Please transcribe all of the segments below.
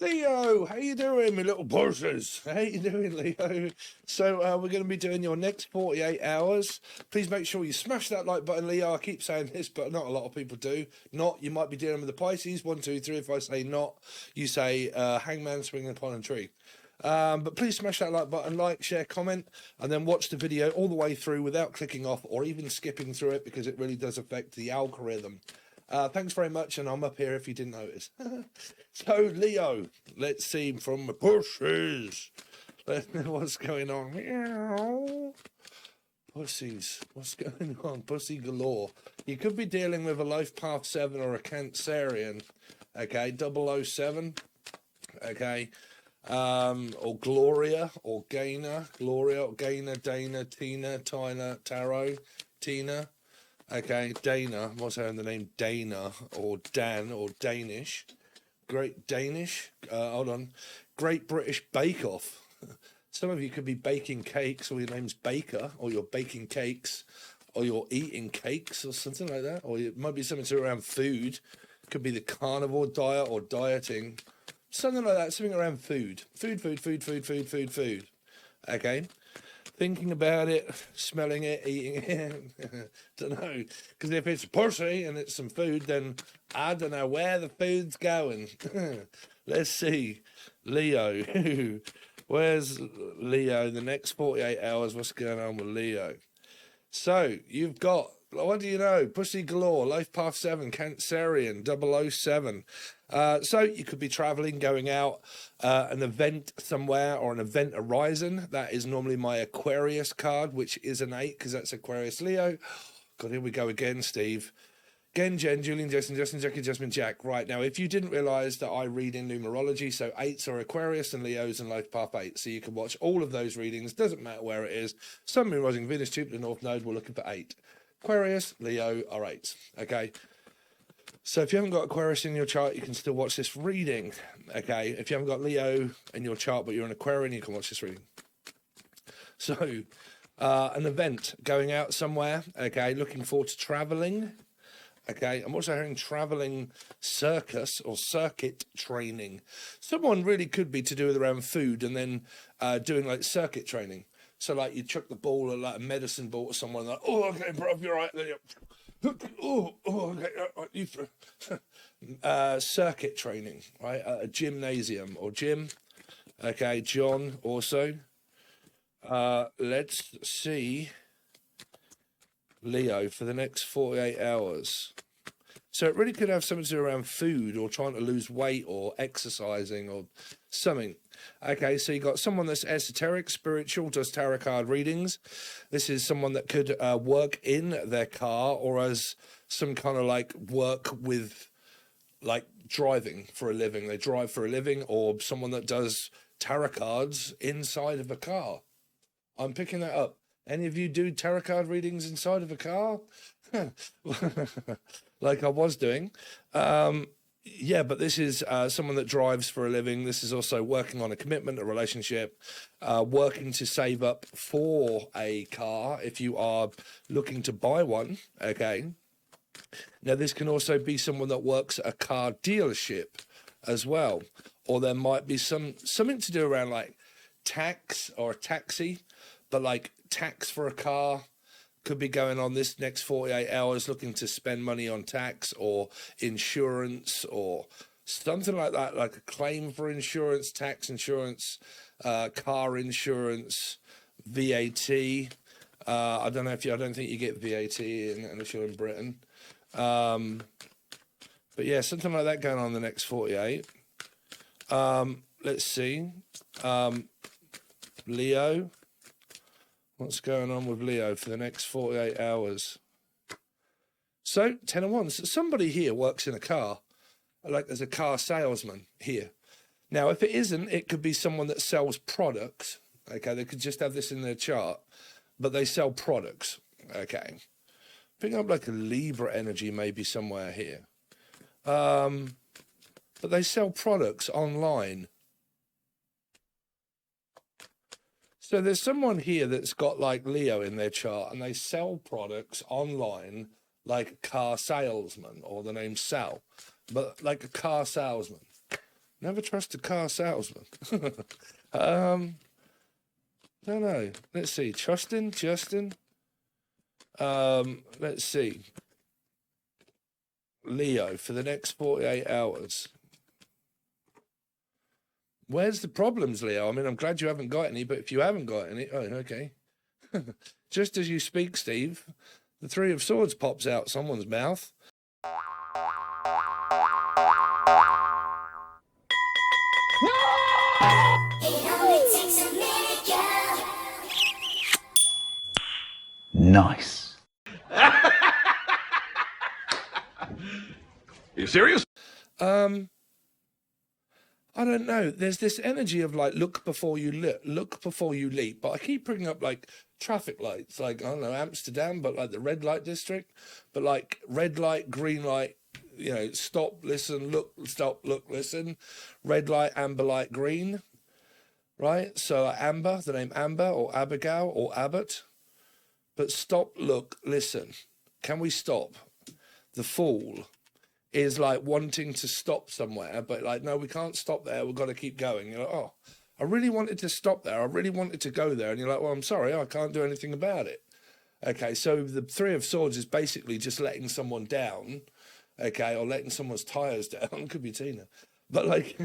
Leo, how you doing, my little horses? How you doing, Leo? So we're going to be doing your next 48 hours. Please make sure you smash that like button, Leo. I keep saying this, but not a lot of people do. Not, you might be dealing with the Pisces. 1, 2, 3. If I say not, you say hangman swinging upon a tree. But please smash that like button, like, share, comment, and then watch the video all the way through without clicking off or even skipping through it, because it really does affect the algorithm. Thanks very much, and I'm up here if you didn't notice. So, Leo, let's see from the pushes. What's going on? Meow. Pussies. What's going on? Pussy galore. You could be dealing with a Life Path 7 or a Cancerian. Okay, 007. Okay. Or Gloria, or Gainer. Gloria, or Gainer, Dana, Tina, Tina, Tarot, Tina. Okay, Dana, what's her name? Dana, or Dan, or Danish. Great Danish, hold on. Great British Bake Off. Some of you could be baking cakes, or your name's Baker, or you're baking cakes, or you're eating cakes, or something like that. Or it might be something to do around food. Could be the carnivore diet, or dieting. Something like that, something around food. Food. Okay? Thinking about it, smelling it, eating it. Don't know. Because if it's pussy and it's some food, then I don't know where the food's going. Let's see. Leo. Where's Leo? The next 48 hours, what's going on with Leo? So, you've got, what do you know? Pussy galore, Life Path 7, Cancerian, 007. So you could be traveling, going out, an event somewhere, or an event horizon. That is normally my Aquarius card, which is an 8, because that's Aquarius Leo. God, here we go again, Steve. Again, Jen, Julian, Justin, Jackie, Jasmine, Jack. Right, now, if you didn't realise that I read in numerology, so 8s are Aquarius and Leos and Life Path 8. So you can watch all of those readings. Doesn't matter where it is. Sun, Moon, Rising, Venus, Jupiter, North Node, we're looking for 8. Aquarius, Leo are 8s. Okay. So if you haven't got Aquarius in your chart, you can still watch this reading. Okay. If you haven't got Leo in your chart, but you're an Aquarian, you can watch this reading. So, an event, going out somewhere. Okay. Looking forward to traveling. Okay, I'm also hearing traveling circus or circuit training. Someone really could be to do with around food, and then doing like circuit training. So like you chuck the ball, or like a medicine ball to someone, like, oh, okay, bro, you're right. Oh, okay. Circuit training, right? A gymnasium or gym. Okay, John also. Let's see. Leo for the next 48 hours. So it really could have something to do around food, or trying to lose weight, or exercising, or something. Okay, so you got someone that's esoteric, spiritual, does tarot card readings. This is someone that could work in their car, or as some kind of like work with like driving for a living. They drive for a living, or someone that does tarot cards inside of a car. I'm picking that up. Any of you do tarot card readings inside of a car? Like I was doing. Yeah, but this is someone that drives for a living. This is also working on a commitment, a relationship, working to save up for a car if you are looking to buy one, okay? Now, this can also be someone that works at a car dealership as well. Or there might be something to do around like tax or a taxi, but like tax for a car could be going on this next 48 hours, looking to spend money on tax or insurance or something like that, like a claim for insurance, tax insurance, car insurance, VAT. I don't think you get VAT unless you're in Britain. But yeah, something like that going on the next 48. Let's see. Leo. What's going on with Leo for the next 48 hours? So, 10 of Wands. Somebody here works in a car. Like there's a car salesman here. Now, if it isn't, it could be someone that sells products. Okay, they could just have this in their chart, but they sell products. Okay. Picking up like a Libra energy maybe somewhere here. But they sell products online. So there's someone here that's got like Leo in their chart, and they sell products online like car salesman, or the name Sal, but like a car salesman. Never trust a car salesman. Don't know. Let's see. Justin. Let's see. Leo for the next 48 hours. Where's the problems, Leo? I mean, I'm glad you haven't got any, but if you haven't got any, oh, okay. Just as you speak, Steve, the Three of Swords pops out someone's mouth. Nice. You serious? I don't know. There's this energy of like, look before you leap. But I keep bringing up like traffic lights, like, I don't know, Amsterdam, but like the red light district, but like red light, green light, you know, stop, listen, look, stop, look, listen, red light, amber light, green, right? So Amber, the name Amber or Abigail or Abbott, but stop, look, listen. Can we stop? The Fool is like wanting to stop somewhere, but like, no, we can't stop there. We've got to keep going. You're like, oh, I really wanted to stop there. I really wanted to go there. And you're like, well, I'm sorry, I can't do anything about it. Okay, so the Three of Swords is basically just letting someone down, okay, or letting someone's tires down. Could be Tina. But like,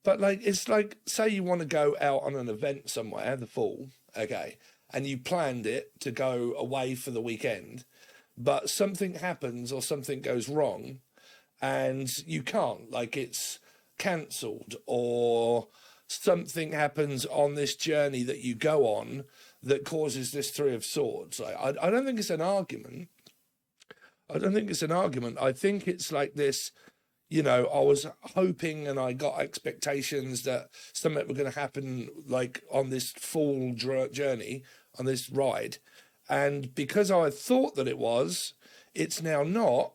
it's like, say you want to go out on an event somewhere, the Fool, okay, and you planned it to go away for the weekend, but something happens or something goes wrong and you can't, like it's cancelled, or something happens on this journey that you go on that causes this Three of Swords. Like, I don't think it's an argument. I think it's like this, you know, I was hoping and I got expectations that something was going to happen like on this Fool journey, on this ride. And because I thought that it was, it's now not.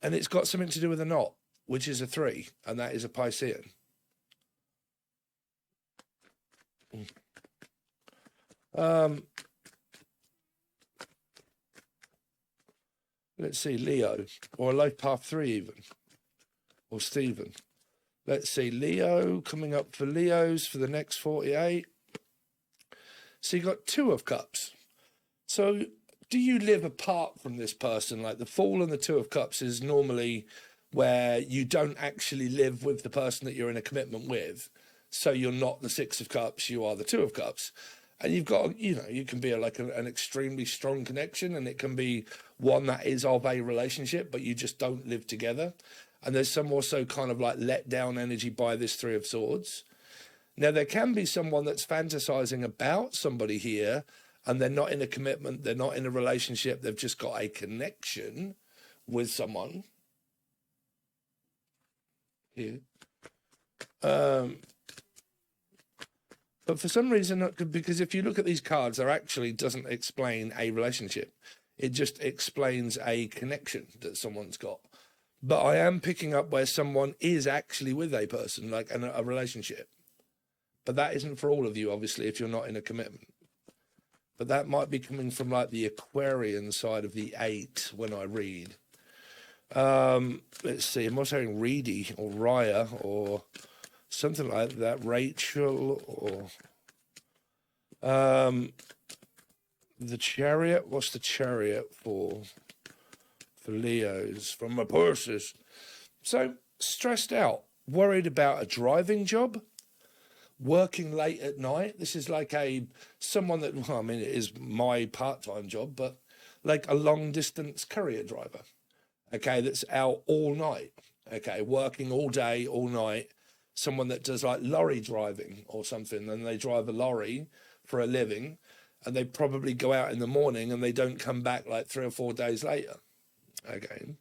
And it's got something to do with a knot, which is a 3, and that is a Piscean. Let's see, Leo, or a life path 3 even, or Stephen. Let's see, Leo, coming up for Leos for the next 48. So you got 2 of Cups. So do you live apart from this person? Like the Fool and the 2 of Cups is normally where you don't actually live with the person that you're in a commitment with. So you're not the 6 of Cups, you are the 2 of Cups. And you've got, you know, you can be an extremely strong connection, and it can be one that is of a relationship, but you just don't live together. And there's some also kind of like let down energy by this Three of Swords. Now, there can be someone that's fantasizing about somebody here, and they're not in a commitment, they're not in a relationship, they've just got a connection with someone here. But for some reason, because if you look at these cards, there actually doesn't explain a relationship. It just explains a connection that someone's got. But I am picking up where someone is actually with a person, like a relationship. But that isn't for all of you, obviously, if you're not in a commitment. But that might be coming from like the Aquarian side of the 8 when I read. Let's see, am I saying Reedy or Raya or something like that? Rachel or the Chariot. What's the Chariot for Leos? From my purses. So stressed out, worried about a driving job, working late at night. This is like someone that, well, I mean, it is my part-time job, but like a long distance courier driver. Okay, that's out all night. Okay, working all day, all night. Someone that does like lorry driving or something, and they drive a lorry for a living, and they probably go out in the morning and they don't come back like 3 or 4 days later. Okay.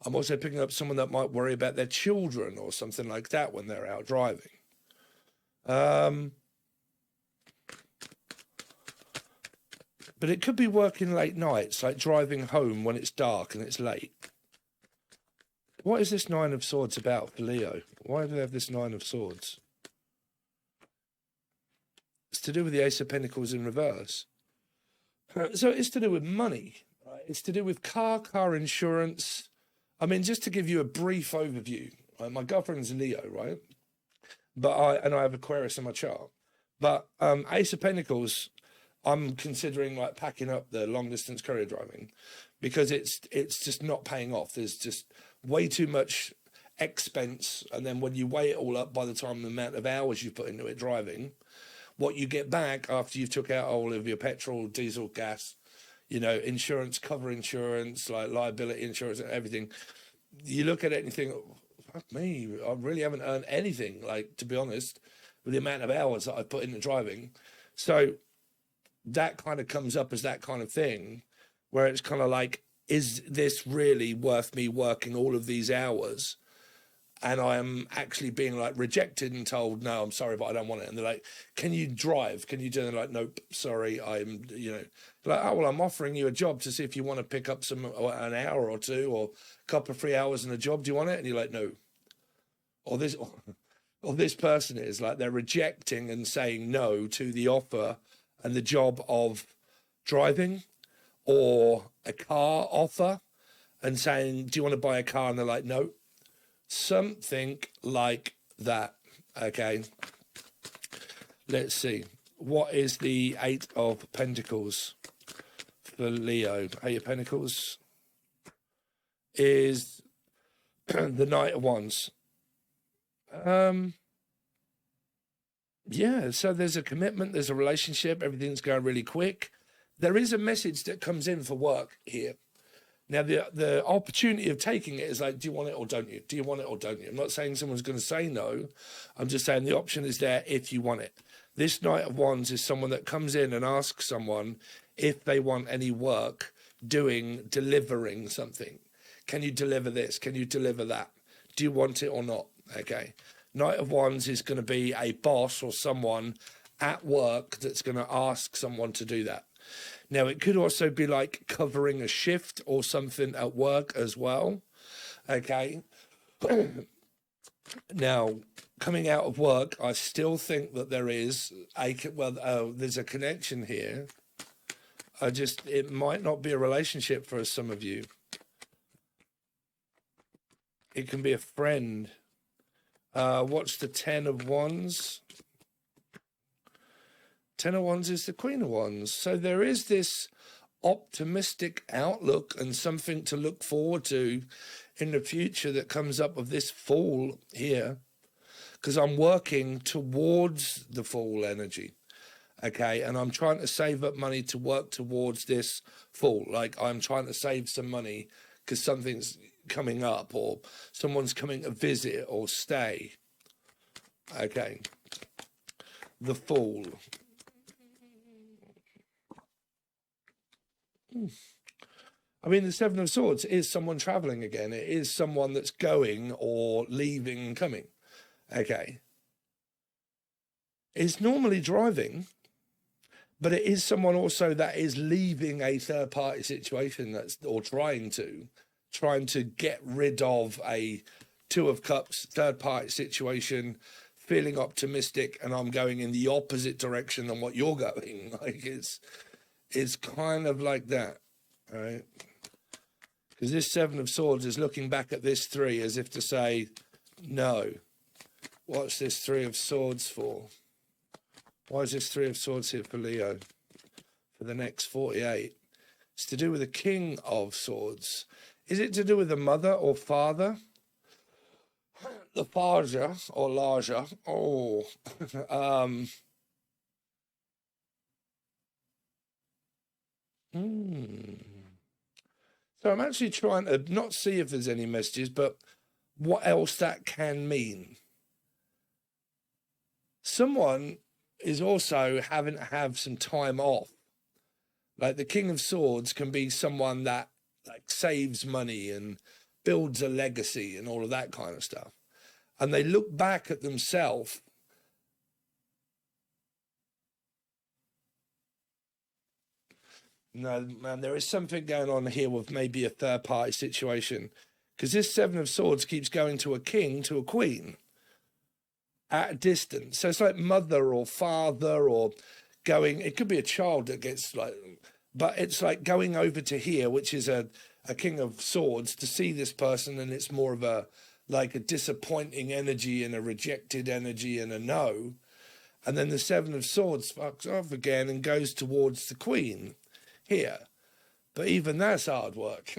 I'm also picking up someone that might worry about their children or something like that when they're out driving. But it could be working late nights, like driving home when it's dark and it's late. What is this 9 of Swords about for Leo? Why do they have this 9 of Swords? It's to do with the Ace of Pentacles in reverse. So it's to do with money. Right? It's to do with car insurance, I mean, just to give you a brief overview, my girlfriend's Leo, right? But I have Aquarius in my chart. But Ace of Pentacles, I'm considering like packing up the long distance courier driving because it's just not paying off. There's just way too much expense, and then when you weigh it all up, by the time the amount of hours you put into it driving, what you get back after you've took out all of your petrol, diesel, gas, insurance, cover insurance, like liability insurance and everything, you look at it and you think, fuck me, I really haven't earned anything, like, to be honest, with the amount of hours that I put into driving. So that kind of comes up as that kind of thing where it's kind of like, is this really worth me working all of these hours? And I am actually being like rejected and told, no, I'm sorry, but I don't want it. And they're like, can you drive? Can you do it? And they're like, nope, sorry. Like, oh, well, I'm offering you a job to see if you want to pick up an hour or two or a couple of 3 hours in a job. Do you want it? And you're like, no. Or this person is like, they're rejecting and saying no to the offer and the job of driving, or a car offer and saying, do you want to buy a car? And they're like, no. Something like that. Okay. Let's see. What is the Eight of Pentacles for Leo? Eight of Pentacles is the Knight of Wands. Yeah, so there's a commitment, there's a relationship, everything's going really quick. There is a message that comes in for work here. Now, the opportunity of taking it is like, do you want it or don't you? Do you want it or don't you? I'm not saying someone's going to say no. I'm just saying the option is there if you want it. This Knight of Wands is someone that comes in and asks someone if they want any work delivering something. Can you deliver this? Can you deliver that? Do you want it or not? Okay. Knight of Wands is going to be a boss or someone at work that's going to ask someone to do that. Now, it could also be like covering a shift or something at work as well. Okay. Now, coming out of work, I still think that there's a connection here. It might not be a relationship for some of you. It can be a friend. What's the Ten of Wands? Ten of Wands is the Queen of Wands. So there is this optimistic outlook and something to look forward to in the future that comes up of this Fool here, because I'm working towards the Fool energy. Okay, and I'm trying to save up money to work towards this Fool. Like, I'm trying to save some money because something's coming up or someone's coming to visit or stay. Okay, the Fool. I mean, the Seven of Swords is someone traveling again. It is someone that's going or leaving and coming. Okay. It's normally driving, but it is someone also that is leaving a third-party situation or trying to get rid of a Two of Cups third-party situation, feeling optimistic, and I'm going in the opposite direction than what you're going. Like, it's kind of like that, all right? Because this Seven of Swords is looking back at this Three as if to say, no. What's this Three of Swords for? Why is this Three of Swords here for Leo for the next 48? It's to do with the King of Swords. Is it to do with the mother or father? The father or larger? Oh, So I'm actually trying to not see if there's any messages, but what else that can mean. Someone is also having to have some time off. Like the King of Swords can be someone that like saves money and builds a legacy and all of that kind of stuff. And they look back at themselves. No, man, there is something going on here with maybe a third-party situation. Because this Seven of Swords keeps going to a king, to a queen, at a distance. So it's like mother or father or going, it could be a child that gets like, but it's like going over to here, which is a a King of Swords to see this person, and it's more of a like a disappointing energy and a rejected energy and a no. And then the Seven of Swords fucks off again and goes towards the Queen here. But even that's hard work.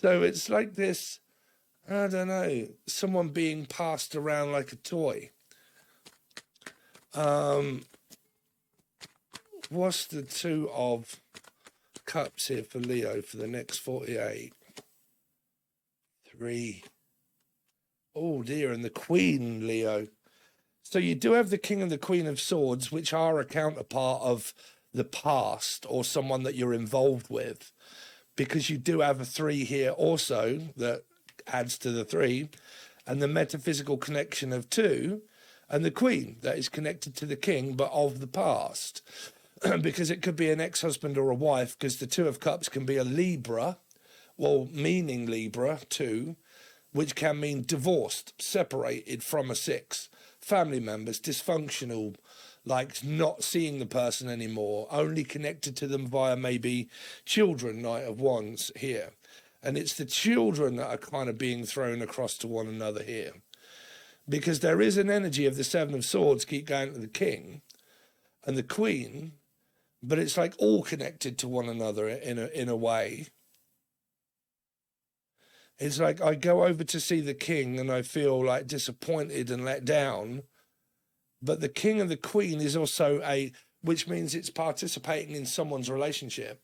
So it's like this, I don't know, someone being passed around like a toy. What's the Two of Cups here for Leo for the next 48? 3. Oh dear, and the Queen, Leo. So you do have the King and the Queen of Swords, which are a counterpart of the past or someone that you're involved with, because you do have a 3 here also that adds to the 3, and the metaphysical connection of 2, and the Queen that is connected to the King but of the past. Because it could be an ex-husband or a wife, because the Two of Cups can be a Libra, well, meaning Libra too, which can mean divorced, separated from a 6, family members, dysfunctional, like not seeing the person anymore, only connected to them via maybe children, Knight of Wands here. And it's the children that are kind of being thrown across to one another here. Because there is an energy of the Seven of Swords keep going to the King and the Queen, but it's like all connected to one another in a way. It's like I go over to see the King and I feel like disappointed and let down. But the King and the Queen is also which means it's participating in someone's relationship.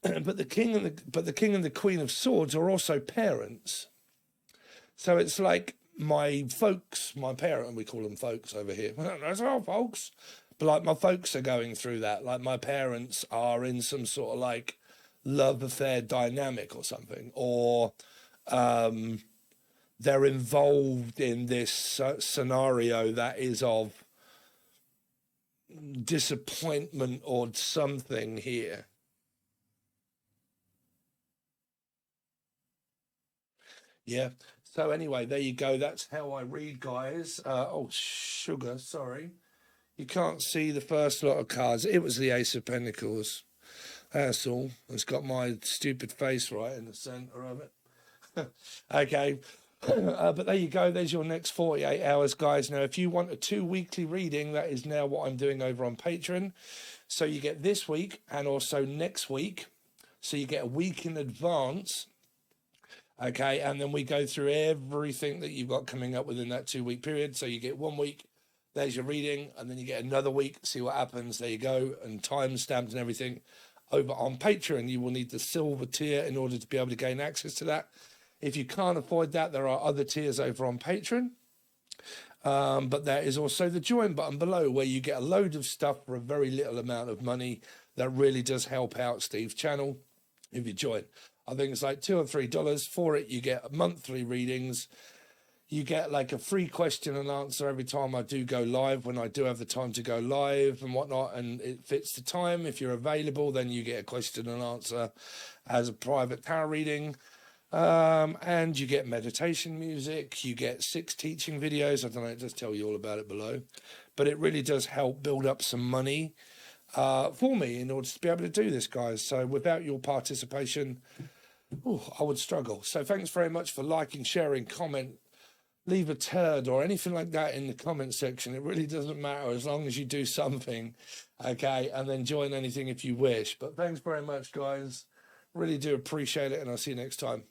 But the King and the Queen of Swords are also parents. So it's like my folks, my parent, we call them folks over here. That's all folks. But like my folks are going through that. Like my parents are in some sort of like love affair dynamic or something, or they're involved in this scenario that is of disappointment or something here. Yeah. So anyway, there you go. That's how I read, guys. Oh, sugar, sorry. You can't see the first lot of cards. It was the Ace of Pentacles. That's all. It's got my stupid face right in the centre of it. Okay. But there you go. There's your next 48 hours, guys. Now, if you want a 2 weekly reading, that is now what I'm doing over on Patreon. So you get this week and also next week. So you get a week in advance. Okay. And then we go through everything that you've got coming up within that 2 week period. So you get 1 week. There's your reading. And then you get another week. See what happens. There you go. And time stamped and everything. Over on Patreon, you will need the silver tier in order to be able to gain access to that. If you can't afford that, there are other tiers over on Patreon. But there is also the join button below where you get a load of stuff for a very little amount of money that really does help out Steve's channel if you join. I think it's like $2 or $3 for it. You get monthly readings. You get like a free question and answer every time I do go live, when I do have the time to go live and whatnot, and it fits the time. If you're available, then you get a question and answer as a private tarot reading. And you get meditation music, you get 6 teaching videos. I don't know, it does tell you all about it below, but it really does help build up some money for me in order to be able to do this, guys. So without your participation, I would struggle. So thanks very much for liking, sharing, comment, leave a turd or anything like that in the comment section. It really doesn't matter as long as you do something, okay? And then join anything if you wish. But thanks very much, guys. Really do appreciate it, and I'll see you next time.